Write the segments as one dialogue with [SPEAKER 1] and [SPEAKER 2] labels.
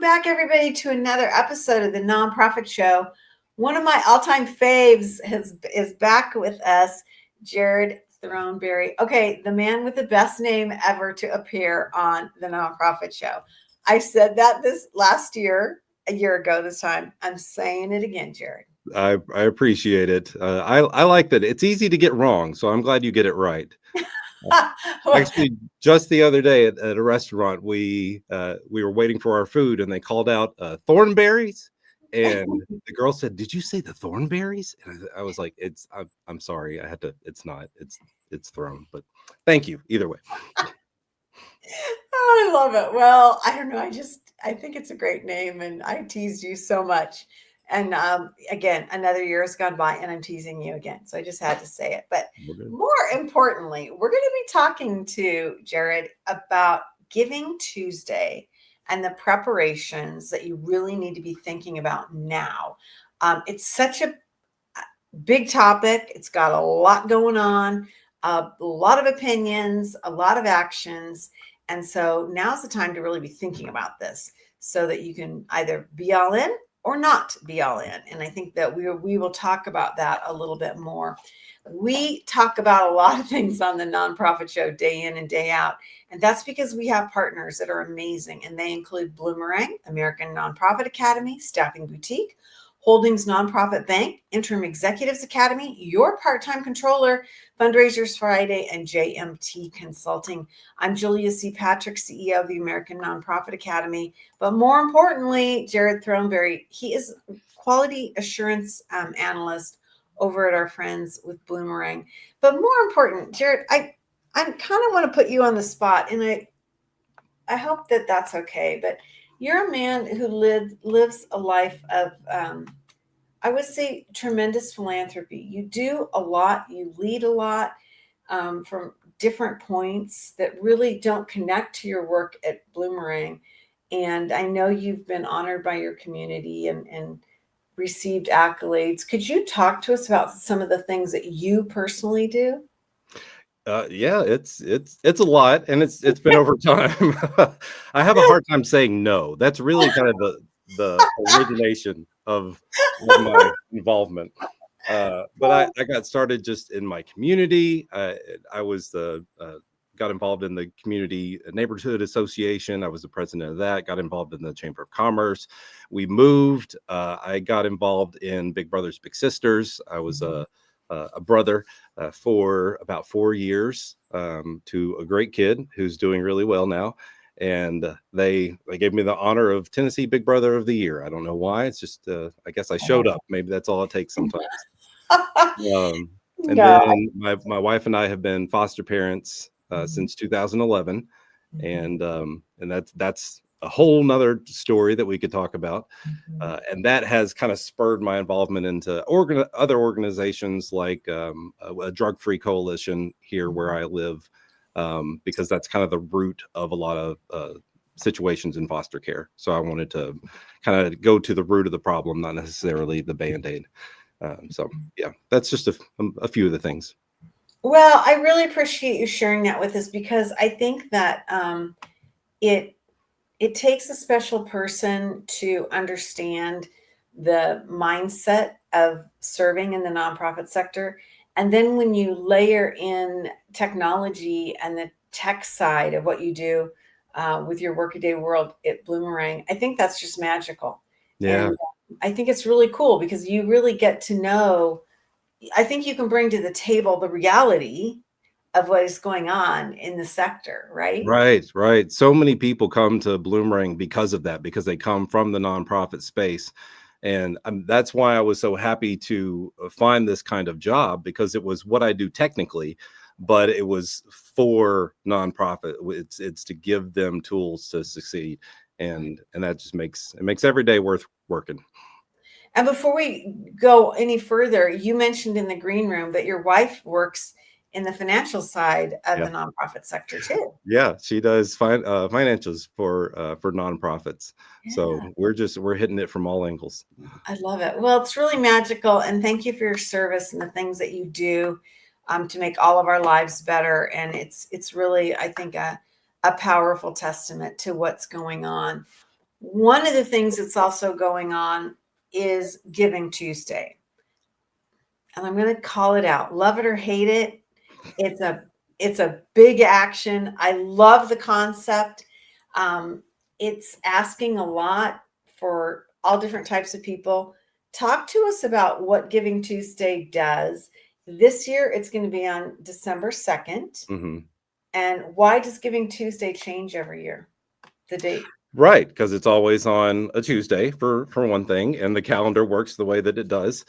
[SPEAKER 1] back, everybody, to another episode of the Nonprofit Show. One of my all-time faves is back with us, Jared Throneberry. Okay, the man with the best name ever to appear on the Nonprofit Show. I said that this last year, a year ago this time. I'm saying it again, Jared.
[SPEAKER 2] I appreciate it. I like that. It's easy to get wrong, so I'm glad you get it right. Actually, just the other day at a restaurant, we were waiting for our food, and they called out thornberries, and the girl said, "Did you say the thornberries?" And I was like, I'm sorry, I had to. It's not. It's thrown, but thank you either way.
[SPEAKER 1] Oh, I love it. Well, I don't know. I think it's a great name, and I teased you so much. And again, another year has gone by, and I'm teasing you again. So I just had to say it. But more importantly, we're going to be talking to Jared about Giving Tuesday and the preparations that you really need to be thinking about now. It's such a big topic. It's got a lot going on, a lot of opinions, a lot of actions. And so now's the time to really be thinking about this so that you can either be all in or not be all in. And I think that we will talk about that a little bit more. We talk about a lot of things on the Nonprofit Show day in and day out. And that's because we have partners that are amazing. And they include Bloomerang, American Nonprofit Academy, Staffing Boutique, Holdings Nonprofit Bank, Interim Executives Academy, Your Part-Time Controller, Fundraisers Friday, and JMT Consulting. I'm Julia C. Patrick, CEO of the American Nonprofit Academy. But more importantly, Jared Throneberry, he is quality assurance analyst over at our friends with Bloomerang. But more important, Jared, I kind of want to put you on the spot, and I hope that that's okay. But you're a man who lives a life of, I would say, tremendous philanthropy. You do a lot, you lead a lot from different points that really don't connect to your work at Bloomerang. And I know you've been honored by your community and received accolades. Could you talk to us about some of the things that you personally do?
[SPEAKER 2] Yeah, it's a lot, and it's been over time. I have a hard time saying no. That's really kind of the origination of my involvement. But I got started just in my community. I was got involved in the community neighborhood association. I was the president of that. Got involved in the Chamber of Commerce. We moved. I got involved in Big Brothers Big Sisters. I was a brother for about 4 years to a great kid who's doing really well now. And they gave me the honor of Tennessee Big Brother of the Year. I don't know why. It's just, I guess I showed up. Maybe that's all it takes sometimes. And then my wife and I have been foster parents since 2011. And that's a whole nother story that we could talk about. And that has kind of spurred my involvement into other organizations like a drug-free coalition here where I live, because that's kind of the root of a lot of situations in foster care. So I wanted to kind of go to the root of the problem, not necessarily the Band-Aid. So yeah, that's just a few of the things.
[SPEAKER 1] Well, I really appreciate you sharing that with us, because I think that it takes a special person to understand the mindset of serving in the nonprofit sector. And then when you layer in technology and the tech side of what you do with your workaday world at Bloomerang, I think that's just magical.
[SPEAKER 2] Yeah.
[SPEAKER 1] And I think it's really cool because you really get to know, I think you can bring to the table the reality of what is going on in the sector, right?
[SPEAKER 2] Right. So many people come to Bloomerang because of that, because they come from the nonprofit space. And that's why I was so happy to find this kind of job, because it was what I do technically, but it was for nonprofit. It's to give them tools to succeed. And that just makes every day worth working.
[SPEAKER 1] And before we go any further, you mentioned in the green room that your wife works in the financial side of the nonprofit sector too.
[SPEAKER 2] Yeah, she does financials for nonprofits. Yeah. So we're hitting it from all angles.
[SPEAKER 1] I love it. Well, it's really magical, and thank you for your service and the things that you do to make all of our lives better. And it's really, I think, a powerful testament to what's going on. One of the things that's also going on is Giving Tuesday. And I'm going to call it out. Love it or hate it. It's a big action. I love the concept. It's asking a lot for all different types of people. Talk to us about what Giving Tuesday does. This year, it's going to be on December 2nd.
[SPEAKER 2] Mm-hmm.
[SPEAKER 1] And why does Giving Tuesday change every year? The date.
[SPEAKER 2] Right, because it's always on a Tuesday for one thing, and the calendar works the way that it does.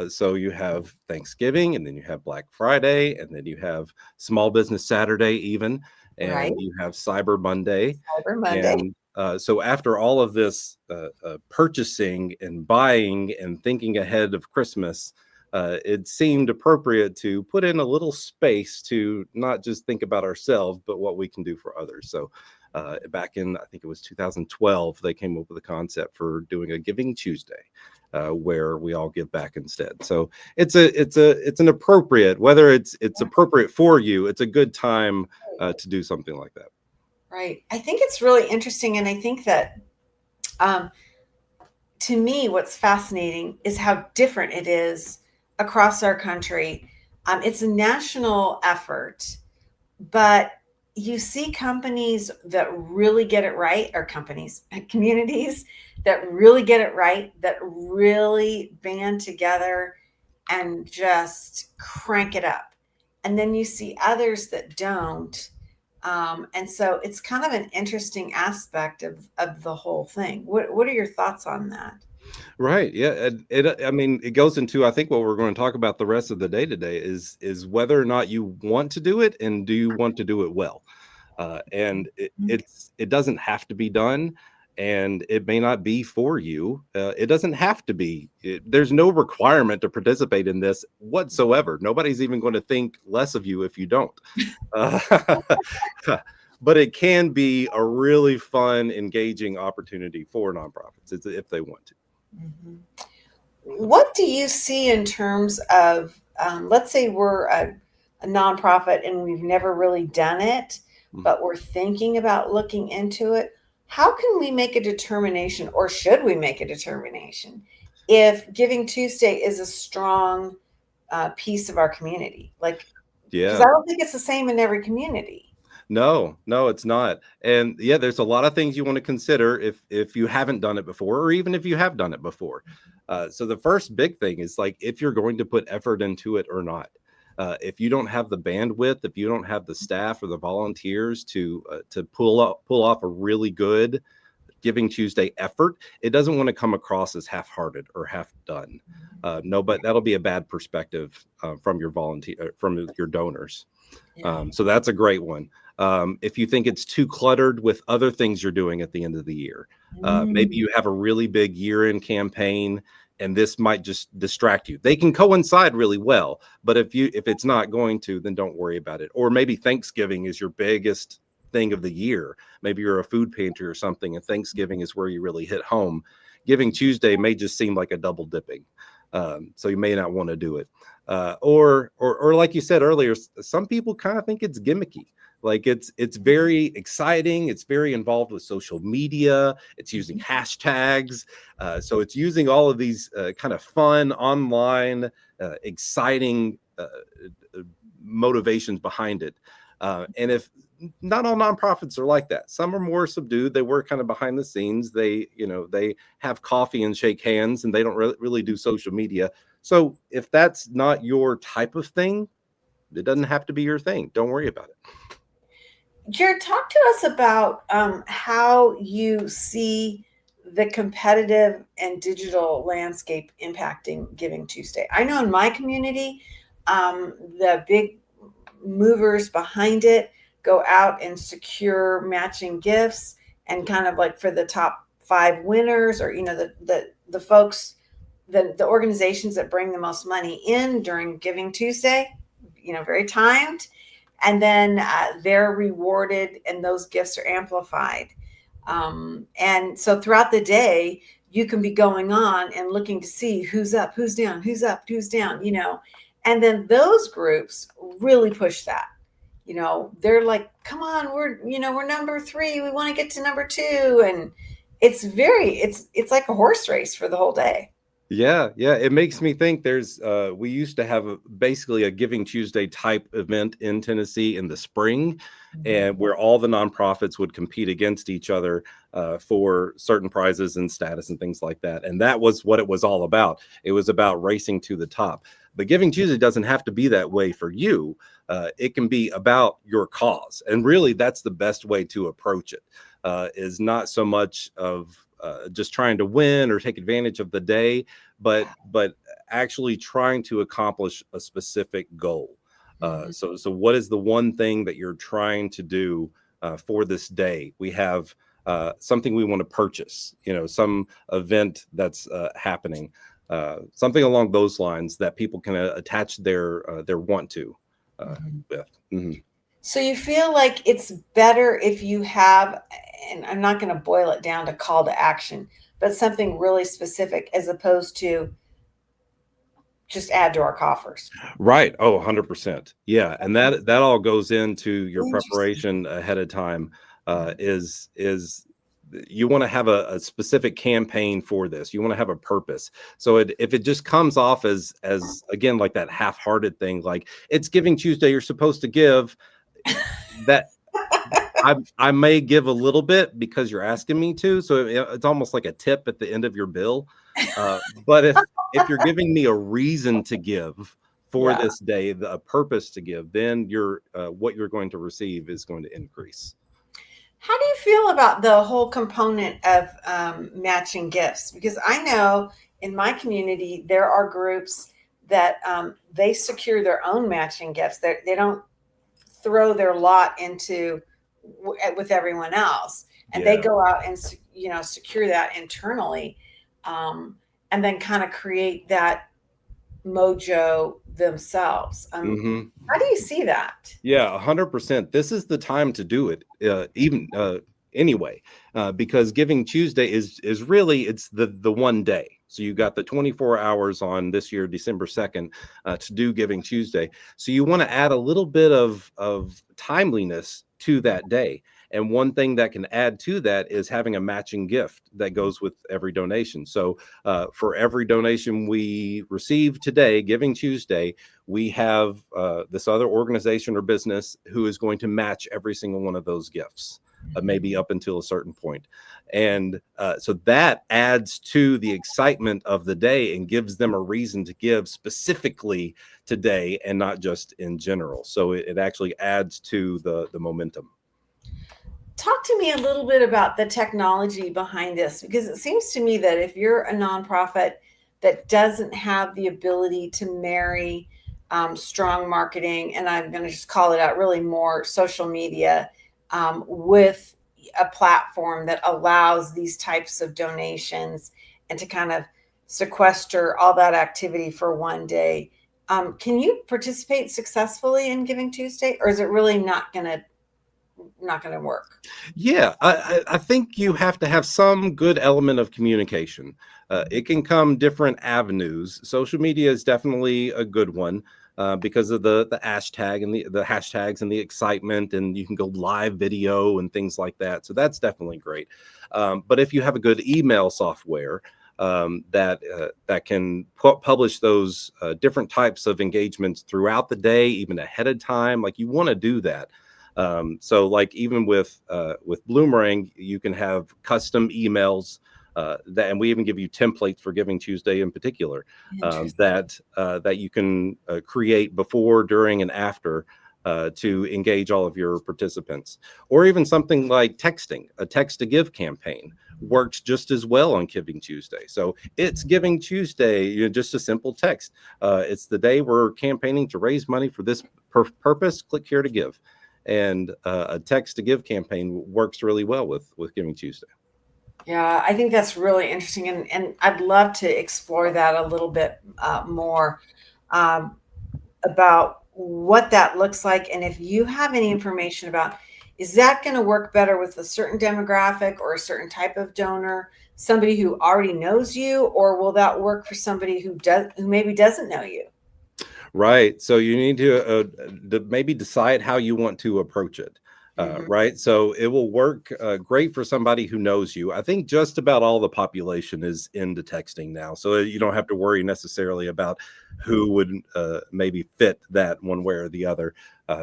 [SPEAKER 2] So you have Thanksgiving, and then you have Black Friday, and then you have Small Business Saturday, even,
[SPEAKER 1] Right.
[SPEAKER 2] and you have Cyber Monday.
[SPEAKER 1] Cyber Monday.
[SPEAKER 2] And so after all of this purchasing and buying and thinking ahead of Christmas, it seemed appropriate to put in a little space to not just think about ourselves, but what we can do for others. So back in, I think it was 2012, they came up with a concept for doing a Giving Tuesday, where we all give back instead. So it's an appropriate, whether it's appropriate for you, it's a good time to do something like that.
[SPEAKER 1] Right. I think it's really interesting, and I think that to me, what's fascinating is how different it is across our country. It's a national effort, but you see companies that really get it right, or communities that really get it right, that really band together and just crank it up. And then you see others that don't. And so it's kind of an interesting aspect of the whole thing. What are your thoughts on that?
[SPEAKER 2] Right. Yeah. I mean, it goes into, I think, what we're going to talk about the rest of the day today is whether or not you want to do it, and do you want to do it well. And it doesn't have to be done, and it may not be for you. It doesn't have to be. There's no requirement to participate in this whatsoever. Nobody's even going to think less of you if you don't. Uh, but it can be a really fun, engaging opportunity for nonprofits if they want to.
[SPEAKER 1] Mhm. What do you see in terms of, let's say we're a nonprofit and we've never really done it, but we're thinking about looking into it. How can we make a determination, or should we make a determination, if Giving Tuesday is a strong piece of our community? Like, because I
[SPEAKER 2] Yeah.
[SPEAKER 1] don't think it's the same in every community.
[SPEAKER 2] No, no, it's not. And yeah, there's a lot of things you want to consider if you haven't done it before, or even if you have done it before. So the first big thing is, like, if you're going to put effort into it or not. If you don't have the bandwidth, if you don't have the staff or the volunteers to pull off a really good Giving Tuesday effort, it doesn't want to come across as half-hearted or half-done. No, but that'll be a bad perspective from your donors.
[SPEAKER 1] Yeah.
[SPEAKER 2] So that's a great one. If you think it's too cluttered with other things you're doing at the end of the year, maybe you have a really big year-end campaign, and this might just distract you. They can coincide really well, but if it's not going to, then don't worry about it. Or maybe Thanksgiving is your biggest thing of the year. Maybe you're a food pantry or something, and Thanksgiving is where you really hit home. Giving Tuesday may just seem like a double dipping, so you may not want to do it. Or like you said earlier, some people kind of think it's gimmicky. Like it's very exciting. It's very involved with social media. It's using hashtags. So it's using all of these kind of fun online, exciting motivations behind it. And if not all nonprofits are like that, some are more subdued. They work kind of behind the scenes. They have coffee and shake hands, and they don't really do social media. So if that's not your type of thing, it doesn't have to be your thing. Don't worry about it.
[SPEAKER 1] Jared, talk to us about how you see the competitive and digital landscape impacting Giving Tuesday. I know in my community, the big movers behind it go out and secure matching gifts, and kind of like for the top 5 winners, or the folks, the organizations that bring the most money in during Giving Tuesday, very timed, and then they're rewarded, and those gifts are amplified. And so throughout the day, you can be going on and looking to see who's up, who's down, who's up, who's down, and then those groups really push that. They're like, come on, we're number 3, we want to get to number 2. And it's like a horse race for the whole day.
[SPEAKER 2] Yeah, yeah. It makes me think there's we used to have basically a Giving Tuesday type event in Tennessee in the spring, and where all the nonprofits would compete against each other for certain prizes and status and things like that. And that was what it was all about. It was about racing to the top. But Giving Tuesday doesn't have to be that way for you. It can be about your cause, and really, that's the best way to approach it. Is not so much of just trying to win or take advantage of the day, but actually trying to accomplish a specific goal. So what is the one thing that you're trying to do for this day? We have something we want to purchase, some event that's happening, something along those lines that people can attach their want to with. Mm-hmm.
[SPEAKER 1] So you feel like it's better if you have, and I'm not going to boil it down to call to action, but something really specific as opposed to just add to our coffers.
[SPEAKER 2] Right. Oh, 100%. Yeah. And that all goes into your
[SPEAKER 1] Interesting.
[SPEAKER 2] preparation ahead of time. Is you want to have a specific campaign for this. You want to have a purpose. So if it just comes off as again, like that half-hearted thing, like it's Giving Tuesday, you're supposed to give that. I may give a little bit because you're asking me to. So it's almost like a tip at the end of your bill. But if you're giving me a reason to give for
[SPEAKER 1] Yeah.
[SPEAKER 2] this day, a purpose to give, then what you're going to receive is going to increase.
[SPEAKER 1] How do you feel about the whole component of matching gifts? Because I know in my community, there are groups that they secure their own matching gifts. They don't throw their lot into with everyone else, and they
[SPEAKER 2] Yeah.
[SPEAKER 1] go out and secure that internally, and then kind of create that mojo themselves.
[SPEAKER 2] Hmm.
[SPEAKER 1] How do you see that?
[SPEAKER 2] Yeah, 100%. This is the time to do it, even anyway, because Giving Tuesday is really it's the one day. So you got the 24 hours on this year, December 2nd, to do Giving Tuesday. So you want to add a little bit of timeliness to that day. And one thing that can add to that is having a matching gift that goes with every donation. So for every donation we receive today, Giving Tuesday, we have this other organization or business who is going to match every single one of those gifts, maybe up until a certain point. And so that adds to the excitement of the day and gives them a reason to give specifically today and not just in general. So it actually adds to the momentum.
[SPEAKER 1] Talk to me a little bit about the technology behind this, because it seems to me that if you're a nonprofit that doesn't have the ability to marry strong marketing, and I'm going to just call it out, really more social media, with a platform that allows these types of donations and to kind of sequester all that activity for one day. Can you participate successfully in Giving Tuesday, or is it really not going to work?
[SPEAKER 2] Yeah, I think you have to have some good element of communication. It can come different avenues. Social media is definitely a good one because of the hashtag and the hashtags and the excitement, and you can go live video and things like that. So that's definitely great. But if you have a good email software that can publish those different types of engagements throughout the day, even ahead of time, like you want to do that. So like even with Bloomerang, you can have custom emails and we even give you templates for Giving Tuesday in particular
[SPEAKER 1] Interesting.
[SPEAKER 2] that you can create before, during, and after to engage all of your participants. Or even something like texting, a text to give campaign works just as well on Giving Tuesday. So it's Giving Tuesday, just a simple text. It's the day we're campaigning to raise money for this purpose. Click here to give. And a text to give campaign works really well with Giving Tuesday.
[SPEAKER 1] Yeah, I think that's really interesting, and I'd love to explore that a little bit more, um, about what that looks like, and if you have any information about, is that going to work better with a certain demographic or a certain type of donor, somebody who already knows you, or will that work for somebody who maybe doesn't know you?
[SPEAKER 2] Right. So you need to maybe decide how you want to approach it. Right? So it will work great for somebody who knows you. I think just about all the population is into texting now, so you don't have to worry necessarily about who would maybe fit that one way or the other.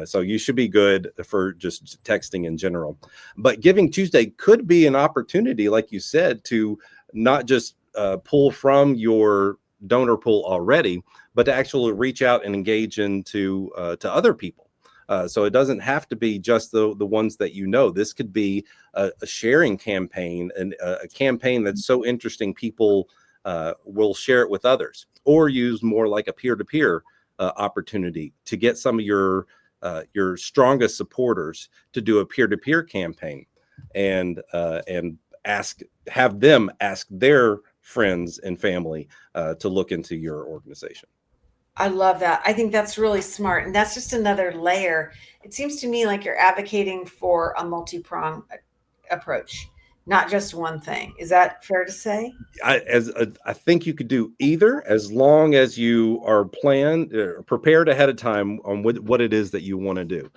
[SPEAKER 2] So you should be good for just texting in general. But Giving Tuesday could be an opportunity, like you said, to not just pull from your donor pool already, but to actually reach out and engage into to other people. So it doesn't have to be just the ones that you know. This could be a sharing campaign, and a campaign that's so interesting people will share it with others, or use more like a peer-to-peer opportunity to get some of your strongest supporters to do a peer-to-peer campaign, and have them ask their friends and family to look into your organization.
[SPEAKER 1] I love that. I think that's really smart. And that's just another layer. It seems to me like you're advocating for a multi-pronged approach, not just one thing. Is that fair to say?
[SPEAKER 2] I think you could do either, as long as you are prepared ahead of time on what it is that you want to do.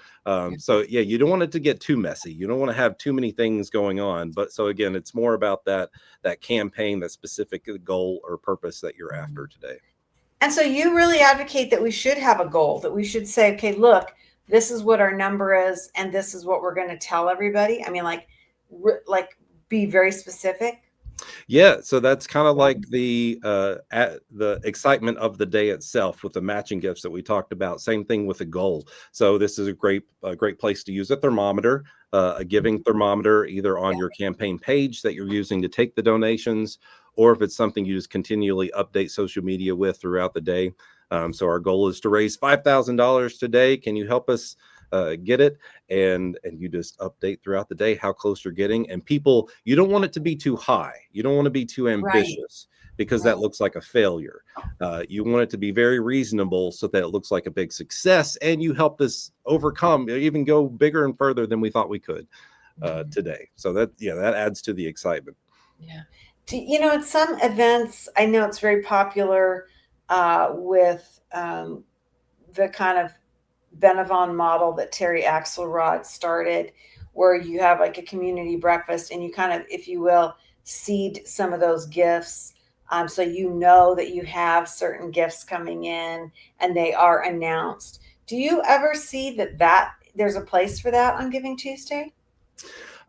[SPEAKER 2] So yeah, you don't want it to get too messy. You don't want to have too many things going on. But so again, it's more about that campaign, that specific goal or purpose that you're after today.
[SPEAKER 1] And so you really advocate that we should have a goal, that we should say, okay, look, this is what our number is, and this is what we're going to tell everybody. I mean, like be very specific.
[SPEAKER 2] Yeah, so that's kind of like the excitement of the day itself with the matching gifts that we talked about. Same thing with a goal. So this is a great place to use a thermometer, a giving thermometer, either on your campaign page that you're using to take the donations, or if it's something you just continually update social media with throughout the day. So our goal is to raise $5,000 today. Can you help us get it? And you just update throughout the day how close you're getting. And people, you don't want it to be too high. You don't want to be too ambitious, because that looks like a failure. You want it to be very reasonable, so that it looks like a big success, and you help us overcome, even go bigger and further than we thought we could today. So that adds to the excitement.
[SPEAKER 1] Yeah. At some events, I know it's very popular with the kind of Benavon model that Terry Axelrod started, where you have like a community breakfast, and you kind of, if you will, seed some of those gifts. So you know that you have certain gifts coming in, and they are announced. Do you ever see that there's a place for that on Giving Tuesday?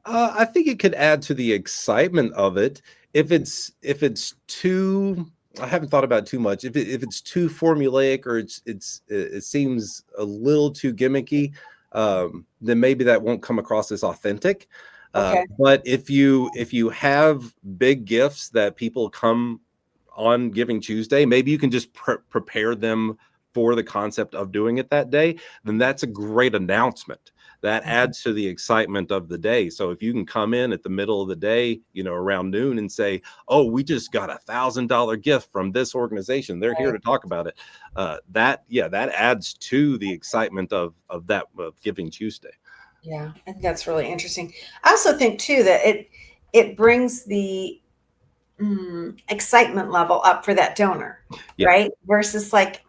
[SPEAKER 2] I think it could add to the excitement of it. If it's too, I haven't thought about it too much. If it's too formulaic, or it seems a little too gimmicky, then maybe that won't come across as authentic. But if you have big gifts that people come on Giving Tuesday, maybe you can just prepare them for the concept of doing it that day. Then that's a great announcement. That adds to the excitement of the day. So if you can come in at the middle of the day, around noon, and say, "Oh, we just got $1,000 gift from this organization. They're here to talk about it." That adds to the excitement of Giving Tuesday.
[SPEAKER 1] Yeah, I think that's really interesting. I also think too that it brings the excitement level up for that donor, right? Versus like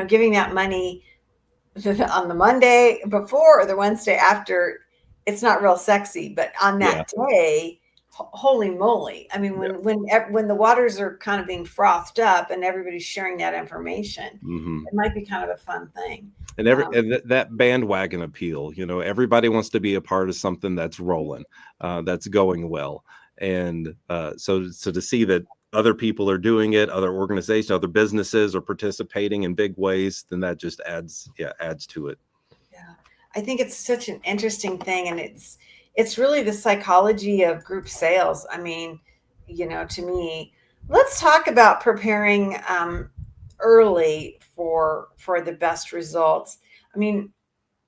[SPEAKER 1] giving that money on the Monday before or the Wednesday after. It's not real sexy, but on that day, holy moly! I mean, when the waters are kind of being frothed up and everybody's sharing that information, it might be kind of a fun thing.
[SPEAKER 2] And that bandwagon appeal, everybody wants to be a part of something that's rolling, that's going well. And so to see that other people are doing it, other organizations, other businesses are participating in big ways, then that just adds to it.
[SPEAKER 1] Yeah, I think it's such an interesting thing, and it's really the psychology of group sales. I mean, to me, let's talk about preparing early for the best results. I mean,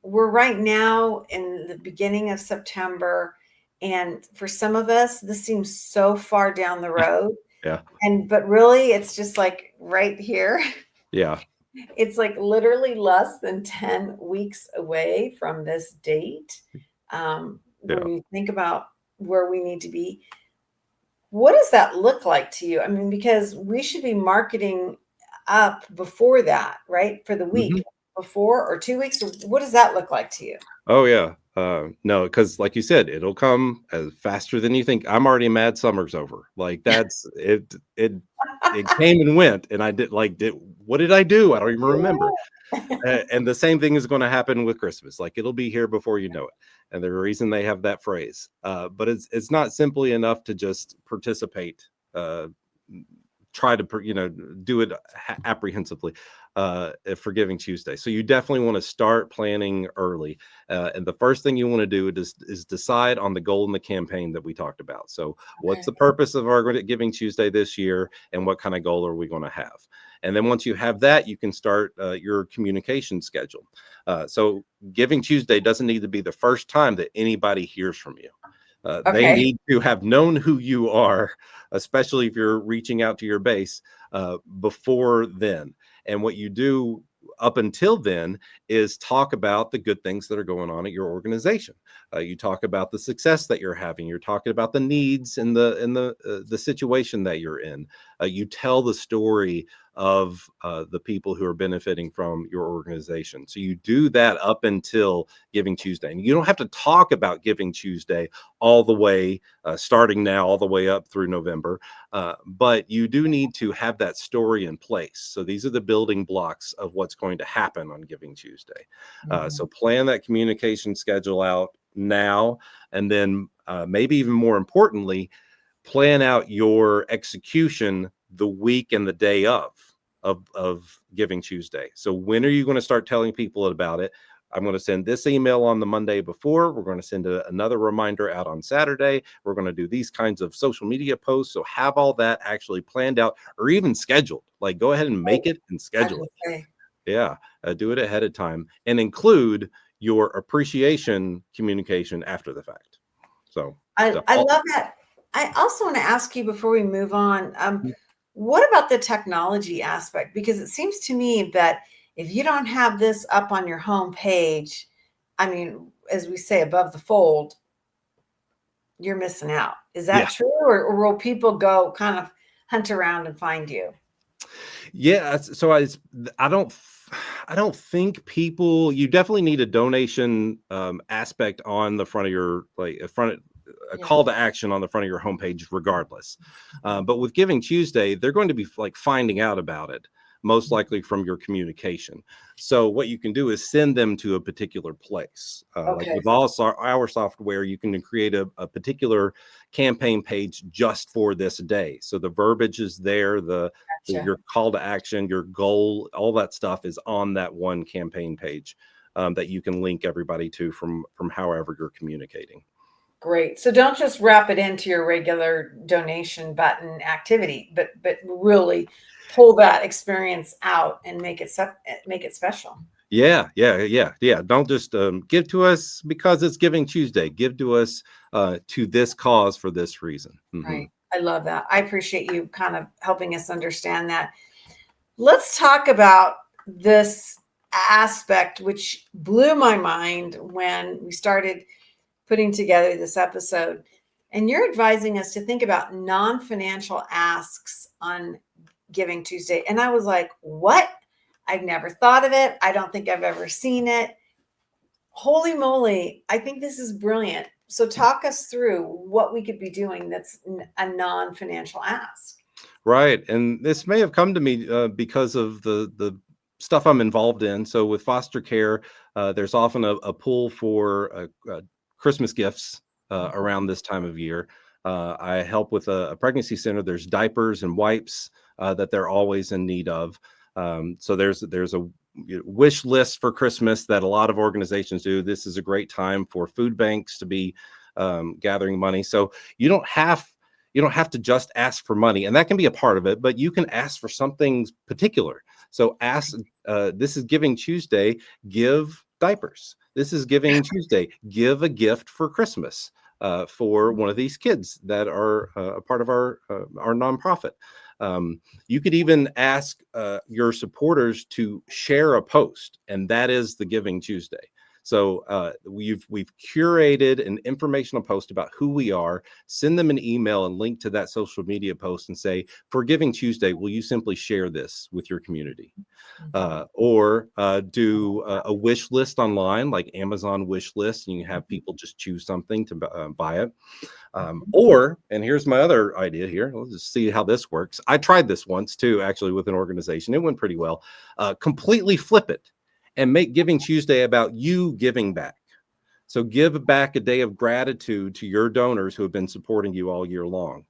[SPEAKER 1] we're right now in the beginning of September, and for some of us, this seems so far down the road. But really, it's just like right here.
[SPEAKER 2] Yeah.
[SPEAKER 1] It's like literally less than 10 weeks away from this date. When you think about where we need to be, what does that look like to you? I mean, because we should be marketing up before that, right? For the week before, or 2 weeks. What does that look like to you?
[SPEAKER 2] Oh yeah. No, because like you said, it'll come as faster than you think. I'm already mad summer's over. Like that's it. It came and went, and I did what did I do? I don't even remember. And the same thing is going to happen with Christmas. Like it'll be here before you know it. And the reason they have that phrase, but it's not simply enough to just participate. Try to do it apprehensively for Giving Tuesday. So you definitely want to start planning early, and the first thing you want to do is decide on the goal in the campaign that we talked about. So what's the purpose of our Giving Tuesday this year, and what kind of goal are we going to have? And then once you have that, you can start your communication schedule. So Giving Tuesday doesn't need to be the first time that anybody hears from you. They need to have known who you are, especially if you're reaching out to your base before then. And what you do up until then is talk about the good things that are going on at your organization. You talk about the success that you're having. You're talking about the needs and the situation that you're in. You tell the story of the people who are benefiting from your organization. So you do that up until Giving Tuesday. And you don't have to talk about Giving Tuesday all the way, starting now, all the way up through November. But you do need to have that story in place. So these are the building blocks of what's going to happen on Giving Tuesday. So plan that communication schedule out now, and then maybe even more importantly, plan out your execution the week and the day of Giving Tuesday. So when are you going to start telling people about it? I'm going to send this email on the Monday before. We're going to send another reminder out on Saturday. We're going to do these kinds of social media posts. So have all that actually planned out or even scheduled. Like go ahead and make it and schedule it. Yeah, do it ahead of time and include your appreciation communication after the fact. So
[SPEAKER 1] I love that. I also want to ask you before we move on, what about the technology aspect? Because it seems to me that if you don't have this up on your home page, I mean, as we say, above the fold, you're missing out. Is that true? Or will people go kind of hunt around and find you?
[SPEAKER 2] Yeah. So I don't think people, you definitely need a donation aspect on the front of your, a call to action on the front of your homepage regardless. But with Giving Tuesday, they're going to be like finding out about it, most likely from your communication. So what you can do is send them to a particular place. Like with our software, you can create a particular campaign page just for this day. So the verbiage is there, your call to action, your goal, all that stuff is on that one campaign page that you can link everybody to from however you're communicating.
[SPEAKER 1] Great. So don't just wrap it into your regular donation button activity, but really pull that experience out and make it special.
[SPEAKER 2] Yeah. Don't just give to us because it's Giving Tuesday. Give to us to this cause for this reason.
[SPEAKER 1] Right. I love that. I appreciate you kind of helping us understand that. Let's talk about this aspect, which blew my mind when we started putting together this episode. And you're advising us to think about non-financial asks on Giving Tuesday. And I was like, what? I've never thought of it. I don't think I've ever seen it. Holy moly. I think this is brilliant. So talk us through what we could be doing that's a non-financial ask.
[SPEAKER 2] Right. And this may have come to me because of the stuff I'm involved in. So with foster care, there's often a pull for Christmas gifts around this time of year. I help with a pregnancy center. There's diapers and wipes that they're always in need of. So there's a wish list for Christmas that a lot of organizations do. This is a great time for food banks to be gathering money. So you don't have to just ask for money, and that can be a part of it, but you can ask for something particular. So ask, this is Giving Tuesday, give diapers. This is Giving Tuesday, give a gift for Christmas for one of these kids that are a part of our nonprofit. You could even ask your supporters to share a post, and that is the Giving Tuesday. So we've curated an informational post about who we are. Send them an email and link to that social media post and say, for Giving Tuesday, will you simply share this with your community? Or do a wish list online, like Amazon wish list, and you have people just choose something to buy it. Or, and here's my other idea here. Let's just see how this works. I tried this once too, actually, with an organization. It went pretty well. Completely flip it and make Giving Tuesday about you giving back. So give back a day of gratitude to your donors who have been supporting you all year long.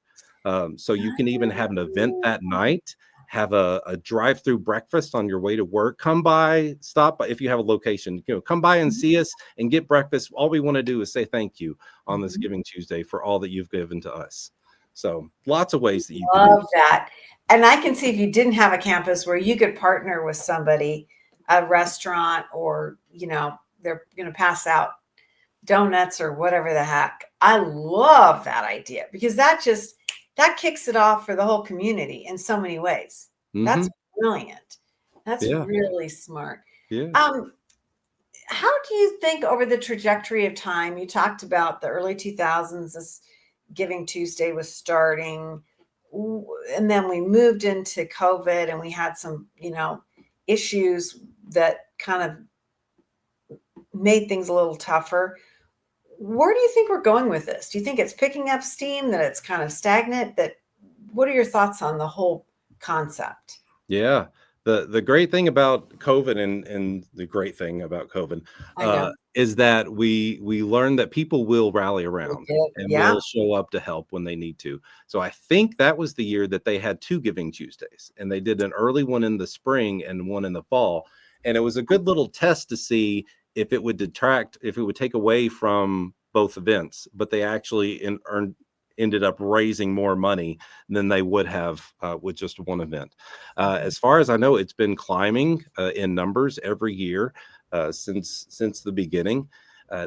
[SPEAKER 2] So you can even have an event that night, have a drive-through breakfast on your way to work. Come by, stop by if you have a location, come by and see us and get breakfast. All we want to do is say thank you on this Giving Tuesday for all that you've given to us. So lots of ways that you can
[SPEAKER 1] love that. And I can see if you didn't have a campus where you could partner with somebody, a restaurant, or, they're going to pass out donuts or whatever the heck. I love that idea because that kicks it off for the whole community in so many ways. That's brilliant. That's really smart.
[SPEAKER 2] Yeah.
[SPEAKER 1] How do you think over the trajectory of time, you talked about the early 2000s, this Giving Tuesday was starting, and then we moved into COVID and we had some, issues that kind of made things a little tougher. Where do you think we're going with this? Do you think it's picking up steam, that it's kind of stagnant? What are your thoughts on the whole concept?
[SPEAKER 2] Yeah. The great thing about COVID and the great thing about COVID is that we learned that people will rally around and will show up to help when they need to. So I think that was the year that they had 2 Giving Tuesdays, and they did an early one in the spring and one in the fall. And it was a good little test to see if it would take away from both events, but they actually ended up raising more money than they would have with just one event. As far as I know, it's been climbing in numbers every year since the beginning.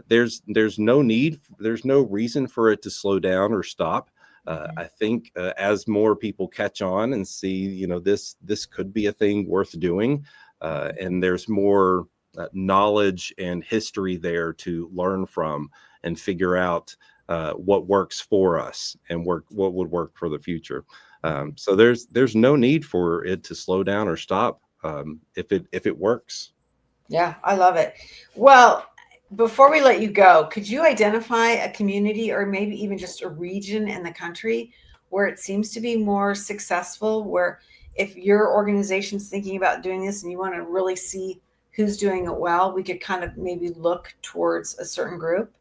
[SPEAKER 2] There's no reason for it to slow down or stop. I think as more people catch on and see, this could be a thing worth doing, and there's more knowledge and history there to learn from and figure out what works for us and what would work for the future. So there's no need for it to slow down or stop if it works.
[SPEAKER 1] Yeah, I love it. Well, before we let you go, could you identify a community or maybe even just a region in the country where it seems to be more successful, where if your organization's thinking about doing this and you want to really see who's doing it well, we could kind of maybe look towards a certain group?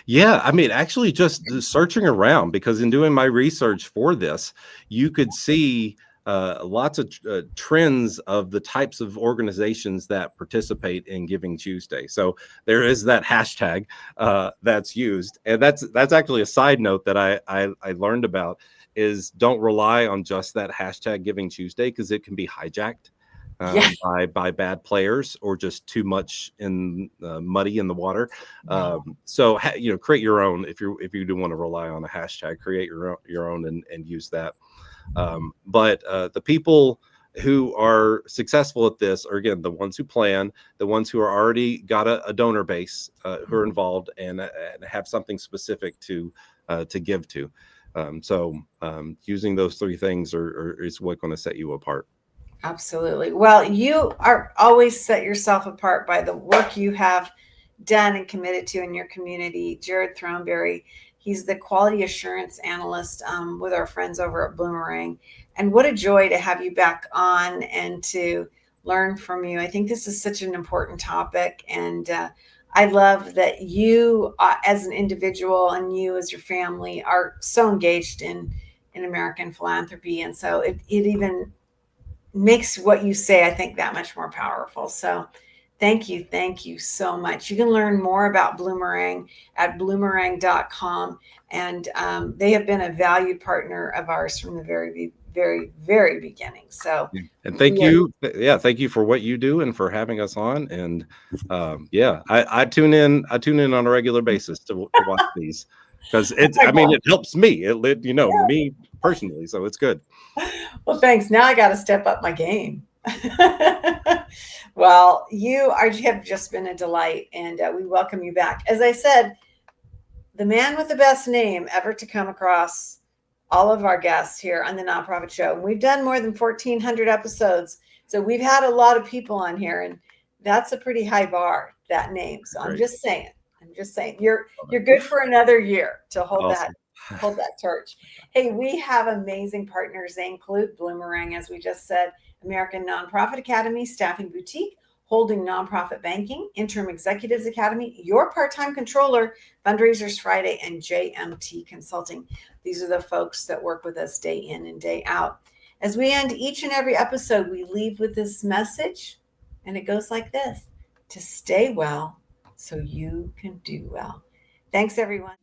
[SPEAKER 2] Yeah, I mean, actually just searching around, because in doing my research for this, you could see lots of trends of the types of organizations that participate in Giving Tuesday. So there is that hashtag that's used, and that's actually a side note that I learned about, is don't rely on just that hashtag Giving Tuesday, because it can be hijacked by bad players or just too much muddy in the water. So create your own. If you do want to rely on a hashtag, create your own and use that. But the people who are successful at this are, again, the ones who plan, the ones who are already got a donor base who are involved and have something specific to give to. So using those 3 things is what's going to set you apart.
[SPEAKER 1] Absolutely. Well, you are always set yourself apart by the work you have done and committed to in your community. Jared Throneberry, he's the quality assurance analyst with our friends over at Bloomerang. And what a joy to have you back on and to learn from you. I think this is such an important topic. And I love that you as an individual and you as your family are so engaged in American philanthropy. And so it even makes what you say, I think, that much more powerful. So thank you so much. You can learn more about Bloomerang at bloomerang.com. And they have been a valued partner of ours from the very, very, very beginning. So,
[SPEAKER 2] and thank you. Yeah. Thank you for what you do and for having us on. And I tune in on a regular basis to watch these, because it helps me. It me personally. So it's good.
[SPEAKER 1] Well, thanks. Now I got to step up my game. Well, you have just been a delight, and we welcome you back. As I said, the man with the best name ever to come across all of our guests here on the Nonprofit Show. And we've done more than 1,400 episodes. So we've had a lot of people on here, and that's a pretty high bar, that name. So I'm just saying, you're good for another year to hold
[SPEAKER 2] Awesome.
[SPEAKER 1] that torch. Hey, we have amazing partners. They include Bloomerang, as we just said, American Nonprofit Academy, Staffing Boutique, Holding Nonprofit Banking, Interim Executives Academy, Your Part-Time Controller, Fundraisers Friday, and JMT Consulting. These are the folks that work with us day in and day out. As we end each and every episode, we leave with this message, and it goes like this: to stay well so you can do well. Thanks, everyone.